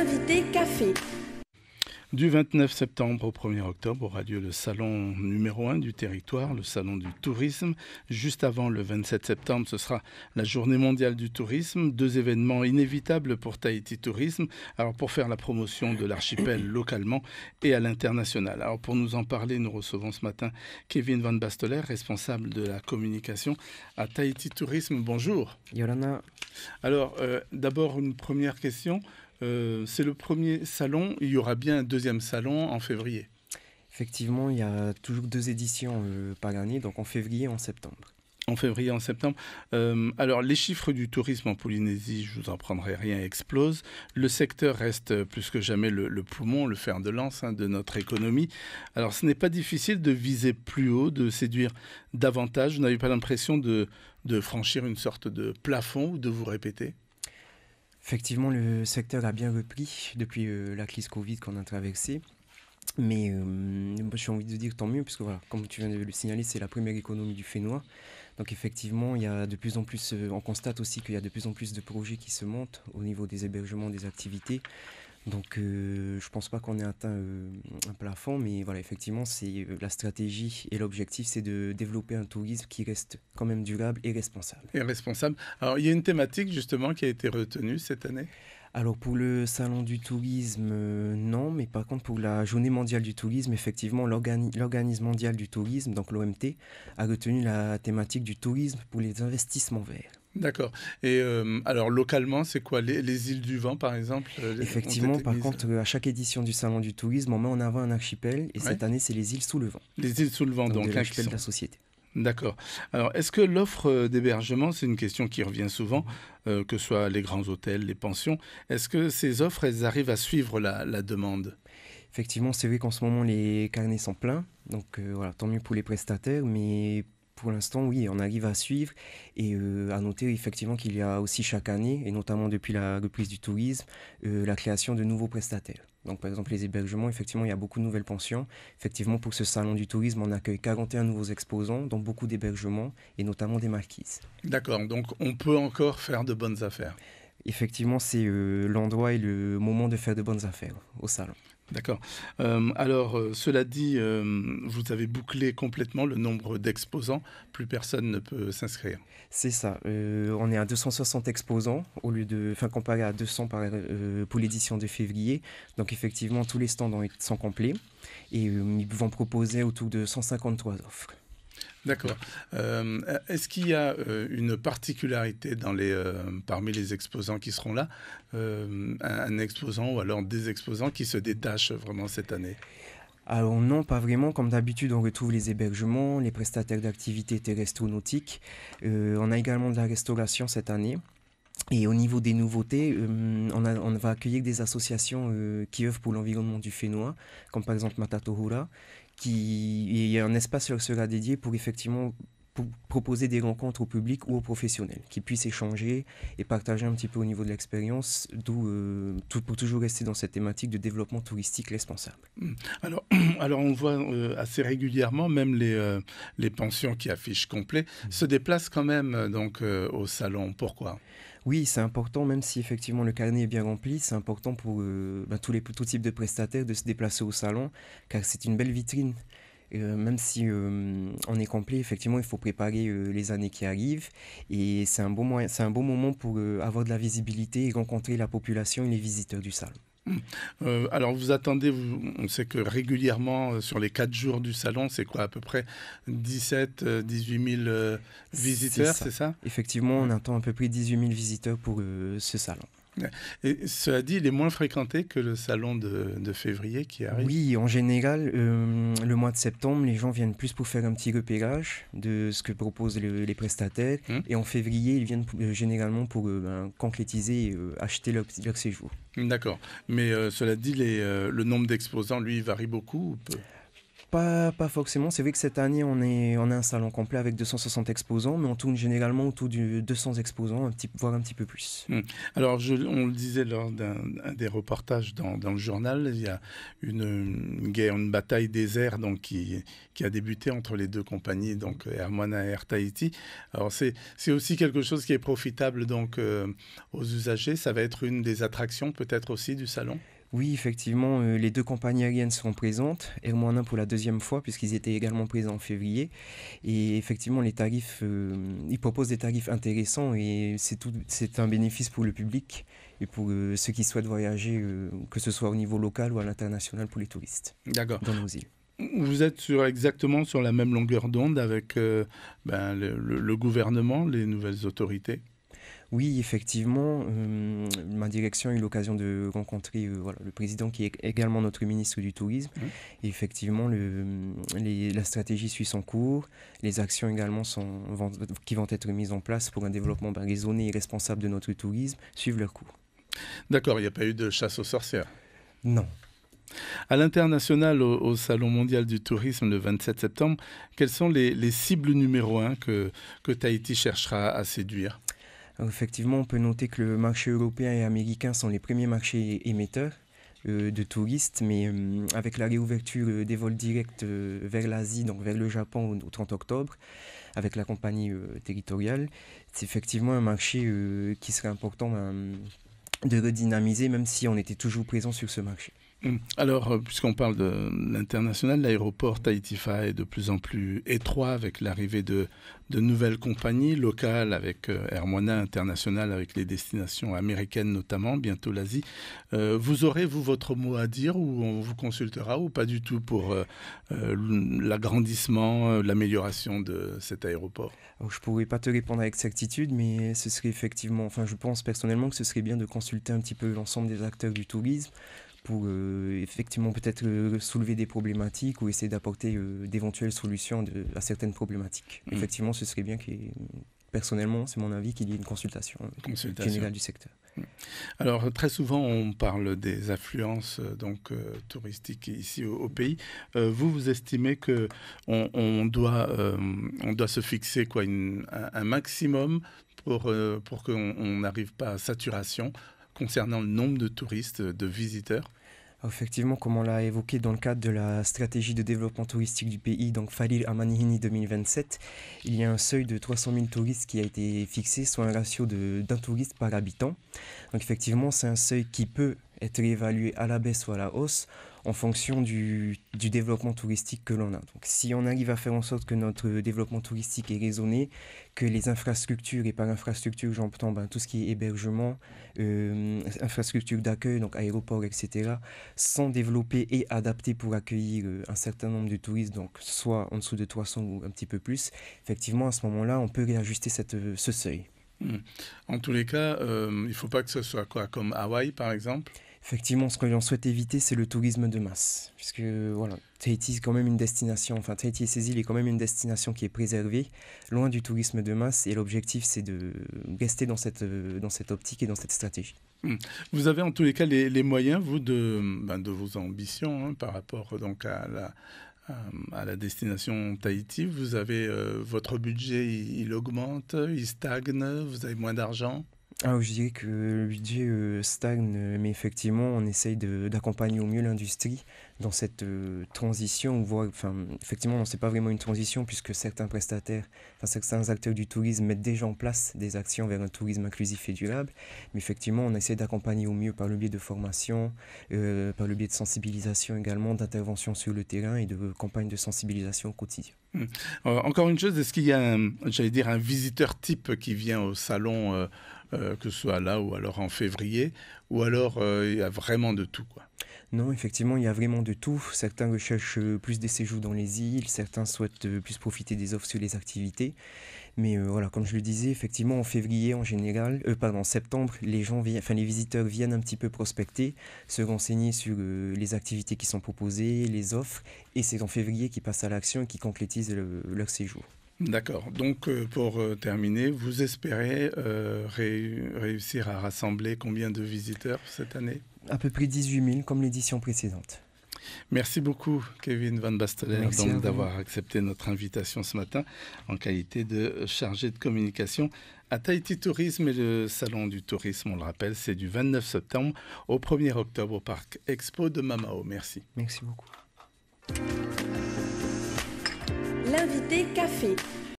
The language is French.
invités café. Du 29 septembre au 1er octobre aura lieu le salon numéro 1 du territoire, le salon du tourisme. Juste avant le 27 septembre, ce sera la journée mondiale du tourisme. 2 événements inévitables pour Tahiti Tourisme. Alors pour faire la promotion de l'archipel localement et à l'international. Alors pour nous en parler, nous recevons ce matin Kevin Van Basteler, responsable de la communication à Tahiti Tourisme. Bonjour. Yolanda. Alors d'abord une première question. C'est le premier salon, il y aura bien un deuxième salon en février. Effectivement, il y a toujours 2 éditions par année, donc en février et en septembre. En février, en septembre. Alors, les chiffres du tourisme en Polynésie, je vous en prendrai rien, explosent. Le secteur reste plus que jamais le poumon, le fer de lance de notre économie. Alors, ce n'est pas difficile de viser plus haut, de séduire davantage. Vous n'avez pas l'impression de franchir une sorte de plafond ou de vous répéter ? Effectivement, le secteur a bien repris depuis la crise Covid qu'on a traversée. Mais j'ai envie de dire tant mieux, puisque voilà, comme tu viens de le signaler, c'est la première économie du Fénois. Donc effectivement, il y a de plus en plus, on constate aussi qu'il y a de plus en plus de projets qui se montent au niveau des hébergements, des activités. Donc je ne pense pas qu'on ait atteint un plafond, mais voilà, effectivement, c'est la stratégie et l'objectif, c'est de développer un tourisme qui reste quand même durable et responsable. Et responsable. Alors, il y a une thématique justement qui a été retenue cette année ? Alors pour le salon du tourisme, non, mais par contre pour la journée mondiale du tourisme, effectivement, l'organisme mondial du tourisme, donc l'OMT, a retenu la thématique du tourisme pour les investissements verts. D'accord. Et alors localement, c'est quoi les îles du vent, par exemple Effectivement, par contre, à chaque édition du Salon du Tourisme, on met en avant un archipel, et cette année, c'est les îles sous le vent. Les îles sous le vent, donc l'archipel de la société. D'accord. Alors, est-ce que l'offre d'hébergement, c'est une question qui revient souvent, que ce soit les grands hôtels, les pensions, est-ce que ces offres, elles arrivent à suivre la demande ? Effectivement, c'est vrai qu'en ce moment, les carnets sont pleins, donc voilà, tant mieux pour les prestataires, mais pour l'instant, oui, on arrive à suivre et à noter effectivement qu'il y a aussi chaque année, et notamment depuis la reprise du tourisme, la création de nouveaux prestataires. Donc par exemple les hébergements, effectivement il y a beaucoup de nouvelles pensions. Effectivement pour ce salon du tourisme, on accueille 41 nouveaux exposants, dont beaucoup d'hébergements et notamment des marquises. D'accord, donc on peut encore faire de bonnes affaires. Effectivement c'est l'endroit et le moment de faire de bonnes affaires au salon. D'accord. Alors, cela dit, vous avez bouclé complètement le nombre d'exposants. Plus personne ne peut s'inscrire. C'est ça. On est à 260 exposants comparé à 200 pour l'édition de février. Donc, effectivement, tous les stands sont complets et ils vont proposer autour de 153 offres. D'accord. Est-ce qu'il y a une particularité parmi les exposants qui seront là, un exposant ou alors des exposants qui se détachent vraiment cette année ? Alors non, pas vraiment. Comme d'habitude, on retrouve les hébergements, les prestataires d'activités terrestres ou nautiques. On a également de la restauration cette année. Et au niveau des nouveautés, on va accueillir des associations qui œuvrent pour l'environnement du Fénois, comme par exemple Matatohura, il y a un espace qui sera dédié pour effectivement proposer des rencontres au public ou aux professionnels, qui puissent échanger et partager un petit peu au niveau de l'expérience, pour toujours rester dans cette thématique de développement touristique responsable. Alors on voit assez régulièrement, même les pensions qui affichent complet, se déplacent quand même donc, au salon. Pourquoi ? Oui, c'est important, même si effectivement le carnet est bien rempli, c'est important pour tout type de prestataires de se déplacer au salon, car c'est une belle vitrine. Même si on est complet, effectivement, il faut préparer les années qui arrivent. Et c'est un bon moment pour avoir de la visibilité et rencontrer la population et les visiteurs du salon. Alors vous attendez, on sait que régulièrement sur les 4 jours du salon, c'est quoi à peu près 18 000 visiteurs, c'est ça ? Effectivement, on attend à peu près 18 000 visiteurs pour ce salon. Et cela dit, il est moins fréquenté que le salon de février qui arrive. Oui, en général, le mois de septembre, les gens viennent plus pour faire un petit repérage de ce que proposent les prestataires. Et en février, ils viennent généralement pour concrétiser et acheter leur séjour. D'accord. Mais cela dit, le nombre d'exposants, lui, varie beaucoup ou peu ? Pas forcément. C'est vrai que cette année, on a un salon complet avec 260 exposants, mais on tourne généralement autour de 200 exposants, voire un petit peu plus. Alors, on le disait lors d'un des reportages dans le journal, il y a une guerre, une bataille des airs donc, qui a débuté entre les deux compagnies, donc Air Moana et Air Tahiti. Alors, c'est aussi quelque chose qui est profitable donc, aux usagers. Ça va être une des attractions peut-être aussi du salon. Oui, effectivement, les deux compagnies aériennes seront présentes, Air Moana pour la deuxième fois, puisqu'ils étaient également présents en février. Et effectivement, les tarifs, ils proposent des tarifs intéressants et c'est un bénéfice pour le public et pour ceux qui souhaitent voyager, que ce soit au niveau local ou à l'international pour les touristes. D'accord. Dans nos îles. Vous êtes exactement sur la même longueur d'onde avec le gouvernement, les nouvelles autorités? Oui, effectivement, ma direction a eu l'occasion de rencontrer le président qui est également notre ministre du Tourisme. Et effectivement, la stratégie suit son cours. Les actions également qui vont être mises en place pour un développement raisonné et responsable de notre tourisme suivent leur cours. D'accord, il n'y a pas eu de chasse aux sorcières? Non. À l'international, au Salon mondial du tourisme le 27 septembre, quelles sont les cibles numéro 1 que Tahiti cherchera à séduire? Alors, effectivement, on peut noter que le marché européen et américain sont les premiers marchés émetteurs de touristes, mais avec la réouverture des vols directs vers l'Asie, donc vers le Japon au 30 octobre, avec la compagnie territoriale, c'est effectivement un marché qui serait important de redynamiser, même si on était toujours présent sur ce marché. Alors, puisqu'on parle de l'international, l'aéroport Tahiti-Fa est de plus en plus étroit avec l'arrivée de nouvelles compagnies locales, avec Air Moana International, avec les destinations américaines notamment, bientôt l'Asie. Vous aurez, vous, votre mot à dire ou on vous consultera ou pas du tout pour l'agrandissement, l'amélioration de cet aéroport? Alors, je ne pourrais pas te répondre avec certitude, mais ce serait effectivement, je pense personnellement que ce serait bien de consulter un petit peu l'ensemble des acteurs du tourisme, pour effectivement peut-être soulever des problématiques ou essayer d'apporter d'éventuelles solutions à certaines problématiques. Effectivement, ce serait bien personnellement, c'est mon avis, qu'il y ait une consultation générale du secteur. Alors, très souvent, on parle des affluences touristiques ici au pays. Vous estimez qu'on doit se fixer un maximum pour qu'on n'arrive pas à saturation concernant le nombre de touristes, de visiteurs? Effectivement, comme on l'a évoqué dans le cadre de la stratégie de développement touristique du pays, donc Falir Amanihini 2027, il y a un seuil de 300 000 touristes qui a été fixé, soit un ratio d'un touriste par habitant. Donc effectivement, c'est un seuil qui peut être évalué à la baisse ou à la hausse en fonction du développement touristique que l'on a. Donc si on arrive à faire en sorte que notre développement touristique est raisonné, que les infrastructures, et par infrastructure j'entends tout ce qui est hébergement, infrastructures d'accueil, donc aéroports, etc., sont développées et adaptées pour accueillir un certain nombre de touristes, donc soit en dessous de 300 ou un petit peu plus, effectivement à ce moment-là on peut réajuster ce seuil. En tous les cas, il ne faut pas que ce soit comme Hawaï par exemple? Effectivement, ce que l'on souhaite éviter, c'est le tourisme de masse. Puisque Tahiti est quand même une destination, Tahiti et ses îles est quand même une destination qui est préservée, loin du tourisme de masse. Et l'objectif, c'est de rester dans cette optique et dans cette stratégie. Vous avez en tous les cas les moyens, vous, de vos ambitions par rapport donc à la destination Tahiti. Vous avez votre budget, il augmente, il stagne, vous avez moins d'argent? Alors, je dirais que le budget stagne, mais effectivement, on essaye d'accompagner au mieux l'industrie dans cette transition. Effectivement, non, c'est pas vraiment une transition puisque certains acteurs du tourisme mettent déjà en place des actions vers un tourisme inclusif et durable. Mais effectivement, on essaie d'accompagner au mieux par le biais de formation, par le biais de sensibilisation également, d'intervention sur le terrain et de campagnes de sensibilisation au quotidien. Encore une chose, est-ce qu'il y a un visiteur type qui vient au salon que ce soit là ou alors en février, ou alors il y a vraiment de tout, quoi? Non, effectivement, il y a vraiment de tout. Certains recherchent plus des séjours dans les îles, certains souhaitent plus profiter des offres sur les activités. Mais comme je le disais, effectivement, en février, en septembre, les visiteurs viennent un petit peu prospecter, se renseigner sur les activités qui sont proposées, les offres, et c'est en février qu'ils passent à l'action et qu'ils concrétisent leur séjour. D'accord. Donc, pour terminer, vous espérez réussir à rassembler combien de visiteurs cette année? À peu près 18 000, comme l'édition précédente. Merci beaucoup, Kevin Van Basteler, d'avoir accepté notre invitation ce matin en qualité de chargé de communication à Tahiti Tourisme. Et le Salon du Tourisme, on le rappelle, c'est du 29 septembre au 1er octobre au Parc Expo de Mamao. Merci. Merci beaucoup. L'invité café.